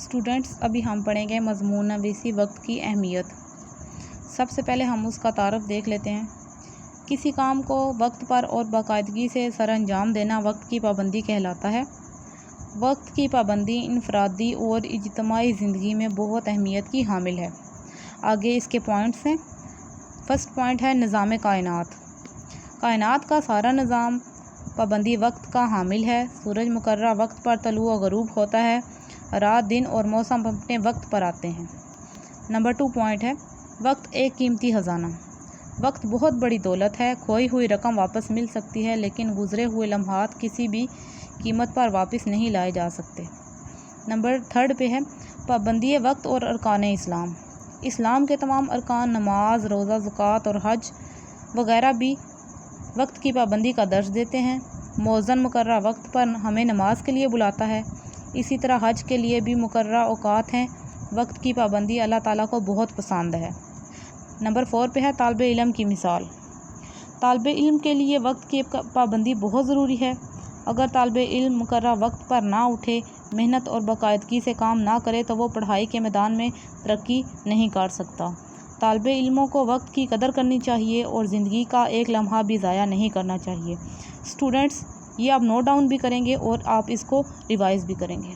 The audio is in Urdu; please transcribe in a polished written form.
اسٹوڈنٹس، ابھی ہم پڑھیں گے مضمون نویسی وقت کی اہمیت۔ سب سے پہلے ہم اس کا تعارف دیکھ لیتے ہیں۔ کسی کام کو وقت پر اور باقاعدگی سے سر انجام دینا وقت کی پابندی کہلاتا ہے۔ وقت کی پابندی انفرادی اور اجتماعی زندگی میں بہت اہمیت کی حامل ہے۔ آگے اس کے پوائنٹس ہیں۔ فرسٹ پوائنٹ ہے نظام کائنات۔ کائنات کا سارا نظام پابندی وقت کا حامل ہے۔ سورج مقررہ وقت پر طلوع و غروب ہوتا ہے۔ رات، دن اور موسم اپنے وقت پر آتے ہیں۔ نمبر 2 پوائنٹ ہے وقت ایک قیمتی خزانہ۔ وقت بہت بڑی دولت ہے۔ کھوئی ہوئی رقم واپس مل سکتی ہے، لیکن گزرے ہوئے لمحات کسی بھی قیمت پر واپس نہیں لائے جا سکتے۔ نمبر 3 پہ ہے پابندی وقت اور ارکان اسلام۔ اسلام کے تمام ارکان نماز، روزہ، زکوٰۃ اور حج وغیرہ بھی وقت کی پابندی کا درس دیتے ہیں۔ مؤذن مقررہ وقت پر ہمیں نماز کے لیے بلاتا ہے۔ اسی طرح حج کے لیے بھی مقررہ اوقات ہیں۔ وقت کی پابندی اللہ تعالیٰ کو بہت پسند ہے۔ نمبر 4 پہ ہے طالب علم کی مثال۔ طالب علم کے لیے وقت کی پابندی بہت ضروری ہے۔ اگر طالب علم مقررہ وقت پر نہ اٹھے، محنت اور باقاعدگی سے کام نہ کرے تو وہ پڑھائی کے میدان میں ترقی نہیں کر سکتا۔ طالب علموں کو وقت کی قدر کرنی چاہیے اور زندگی کا ایک لمحہ بھی ضائع نہیں کرنا چاہیے۔ اسٹوڈنٹس، یہ آپ نوٹ ڈاؤن بھی کریں گے اور آپ اس کو ریوائز بھی کریں گے۔